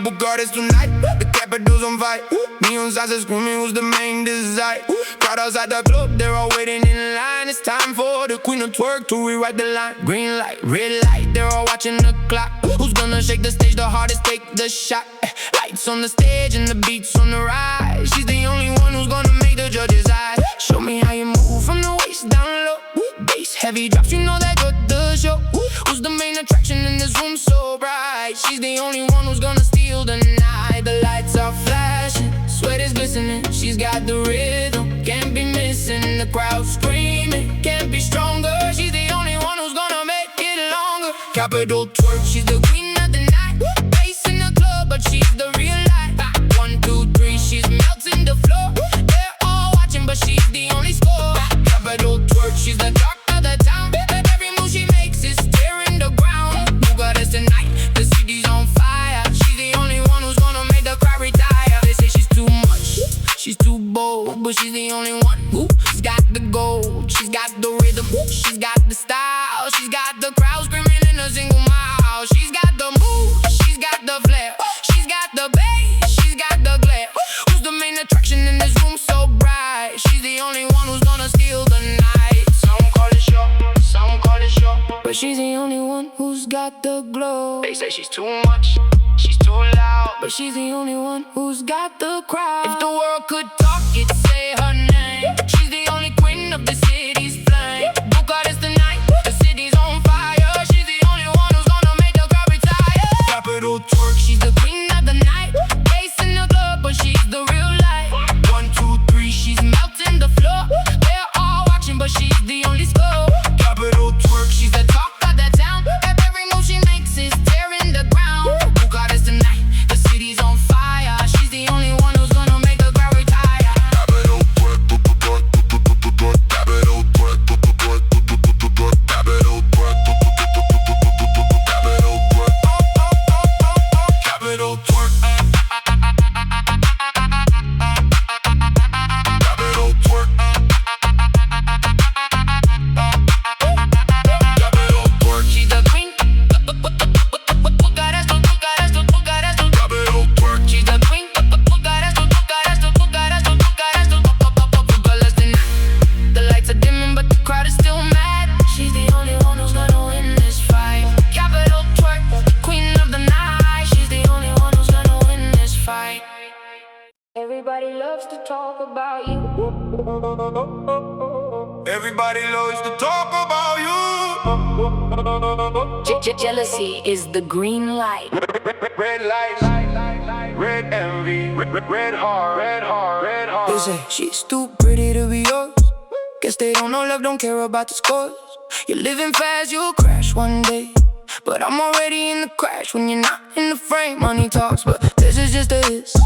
Bugardas tonight, the Capitol's on fire. Neon signs are screaming, who's the main desire? Crowd outside the club, they're all waiting in line. It's time for the queen to twerk to rewrite the line. Green light, red light, they're all watching the clock. Who's gonna shake the stage the hardest, take the shot? Lights on the stage and the beats on the rise. She's the only one who's gonna make the judges' eyes. Show me how you move from the waist down low. Bass heavy drops, you know that you're the show. Who's the main attraction in this room so bright? She's the only one who's gonna steal the night. The lights are flashing, sweat is glistening. She's got the rhythm, can't be missing. The crowd screaming, can't be stronger. She's the only one who's gonna make it longer. Capital twerk, she's the queen of the night. Bass in the club, but she's the real light. 1, 2, 3, she's melting the floor. They're all watching, but she's the only score. Capital twerk, she's the talk of the town. Every move she makes is tearing the ground. Who got us tonight? The city's on fire. She's the only one who's gonna make the crowd retire. They say she's too much, she's too bold, but she's the only one who's got the gold. She's got the rhythm, she's got the style. She's got the crowd screaming in a single mile. She's got the move, she's got the flair. She's got the bass, she's got the glare. Who's the main attraction in this room so bright? She's the only one who's gonna steal the night. Some call it show, some call it show, but she's the only one who's got the glow. They say she's too much, she's too loud, but she's the only one who's got the crowd. If the world could talk, it'd say her name. She's the only queen of the city's flame. Bucharest tonight, the city's on fire. She's the only one who's gonna make the crowd retire. Capital twerk, she's the queen of the night. Bass in the club, but she's the real light. 1, 2, 3, she's melting the floor. They're all watching, but she's the only score. Capital twerk, she's the talk of the town. Every move she makes is tearing the ground. Bucharest tonight, the city's on fire. She's the only one who's gonna make the crowd retire. Capital twerk, capital twerk, capital twerk, capital twerk, capital twerk. Everybody loves to talk about you. Everybody loves to talk about you. Jealousy is the green light. Red light, red envy, red heart, red heart, red heart. They say she's too pretty to be yours. Guess they don't know love, don't care about the scores. You're living fast, you'll crash one day. But I'm already in the crash when you're not in the frame. Money talks, but this is just a hiss.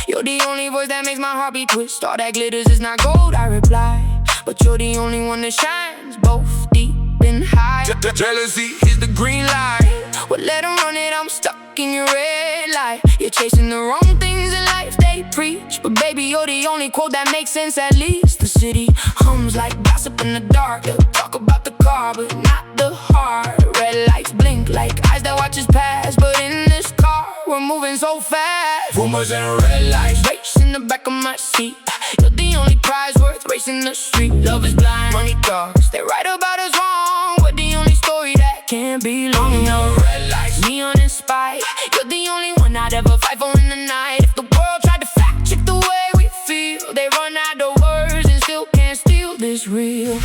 You're the only voice that makes my heart beat twist. All that glitters is not gold, I reply. But you're the only one that shines, both deep and high. Jealousy is the green light. Well, let them run it, I'm stuck in your red light. You're chasing the wrong things in life they preach. But baby, you're the only quote that makes sense at least. The city hums like gossip in the dark. They'll talk about the car, but not the heart. Red lights blink like eyes that watch us pass. But in this car, we're moving so fast. Rumors and red lights, race in the back of my seat. You're the only prize worth racing the street. Love is blind, money talks, they write about us wrong. We're the only story that can't be long. No red lights, neon and spite. You're the only one I'd ever fight for in the night. If the world tried to fact check the way we feel, they run out of words and still can't steal this real.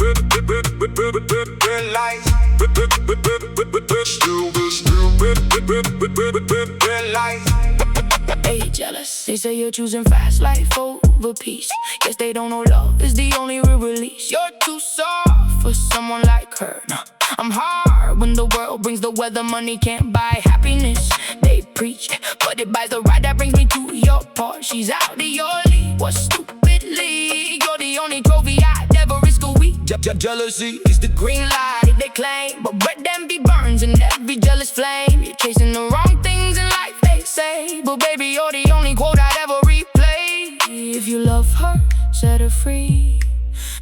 Red lights, red lights. Hey, jealous, they say you're choosing fast life over peace. Guess they don't know love is the only real release. You're too soft for someone like her. I'm hard when the world brings the weather. Money can't buy happiness, they preach, but it buys the ride that brings me to your part. She's out of your league, what stupid league? You're the only trophy I'd ever risk a week. Jealousy is the green light they claim, but red envy burns in every jealous flame. You're chasing the wrong things in life they say, but baby, you're the only quote I'd ever replay. If you love her, set her free.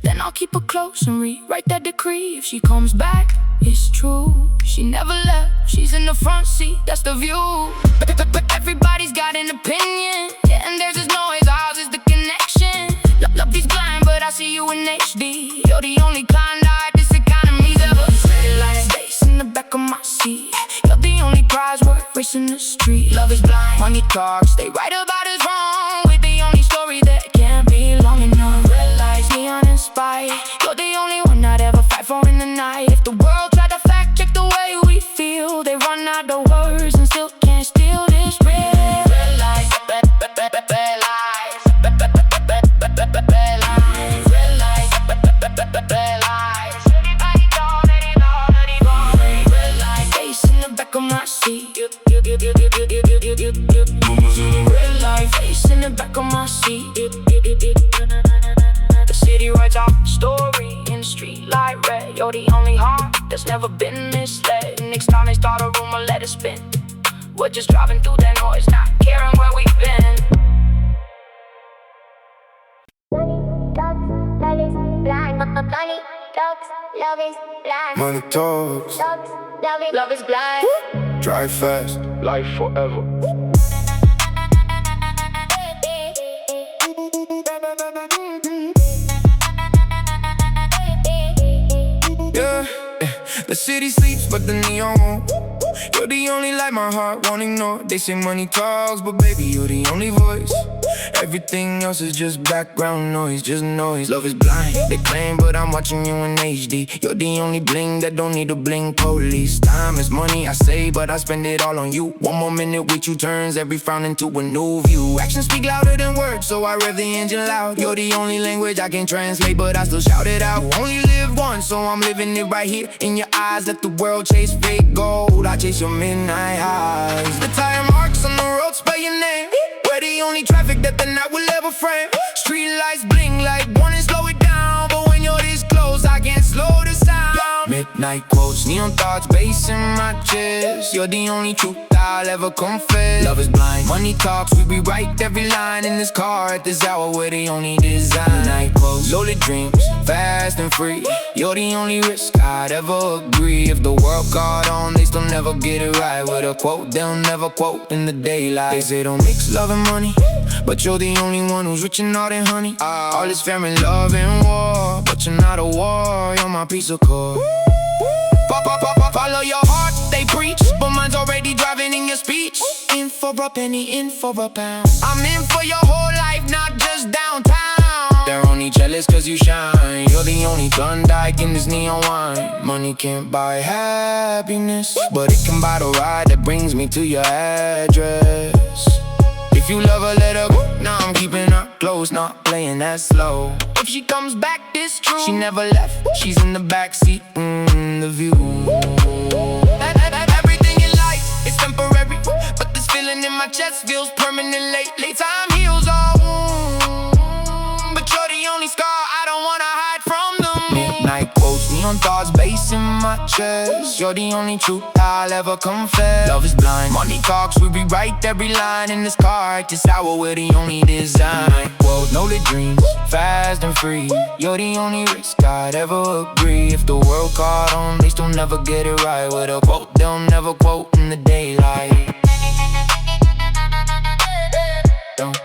Then I'll keep her close and rewrite that decree. If she comes back, it's true. She never left, she's in the front seat, that's the view. But everybody's got an opinion, yeah, and theirs is noise, ours is the connection. Love is blind, but I see you in HD. You're the only kind of this economy's ever said. Like space in the back of my seat. You're the only prize worth racing the street. Love is blind, money talks, they write about us wrong. We're the only story that can't be long enough. Red lights, neon inspired. You're the only one I'd ever fight for in the night. If the world tried to fact check the way we feel, they run out of words and still can't steal this red light. Red light, red light, face in the back of my seat. Red light, face in the back of my seat. The city writes our story in the street like red. You're the only heart that's never been misled. Next time they start a rumor, let it spin. We're just driving through that noise, not caring where we've been. Money talks, Love is blind. drive fast, life forever. Yeah, the city sleeps but the neon won't. You're the only light my heart won't ignore. They say money talks, but baby, you're the only voice. Everything else is just background noise, just noise. Love is blind, they claim, but I'm watching you in HD. You're the only bling that don't need a bling police. Time is money, I say, but I spend it all on you. One more minute with you turns every frown into a new view. Actions speak louder than words, so I rev the engine loud. You're the only language I can translate, but I still shout it out. You only live once, so I'm living it right here in your eyes. Let the world chase fake gold, I chase your midnight highs. The tire marks on the road spell your name. We're the only traffic that the night will ever frame. Street lights bling like warning, slow it down. But when you're this close, I can't slow the sound. Midnight quotes, neon thoughts, bass in my chest. You're the only truth I'll ever confess. Love is blind, money talks, we rewrite every line in this car. At this hour, we're the only design. Night quotes, loaded dreams, fast and free. You're the only risk I'd ever agree. If the world caught on, they still never get it right. With a quote, they'll never quote in the daylight. They say don't mix love and money, but you're the only one who's rich and all that honey. All this family, love and war, but you're not a war, you're my piece of core. Follow your heart, they preach, but mine's already driving in your speech. In for a penny, in for a pound. I'm in for your whole life, not just downtown. They're only jealous cause you shine. You're the only Klondike in this neon wine. Money can't buy happiness, but it can buy the ride that brings me to your address. If you love her, let her go. Now I'm keeping her close, not playing that slow. If she comes back, this true. She never left, she's in the backseat, the view. Everything in life is temporary, but this feeling in my chest feels permanent lately. Time heals all wounds, but you're the only scar I don't wanna hide from them. Midnight quotes, neon thoughts, bass in my chest. You're the only truth I'll ever confess. Love is blind, money talks, we rewrite every line in this car. At this hour, we're the only design. Quote, know the dreams, fast and free. You're the only risk I'd ever agree. If the world caught on, they still never get it right. With a quote, they'll never quote in the daylight. Don't.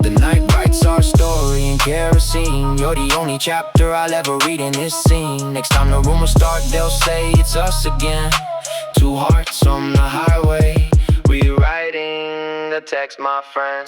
The night writes our story in kerosene. You're the only chapter I'll ever read in this scene. Next time the rumors start, they'll say it's us again. Two hearts on the highway, rewriting the text, my friend.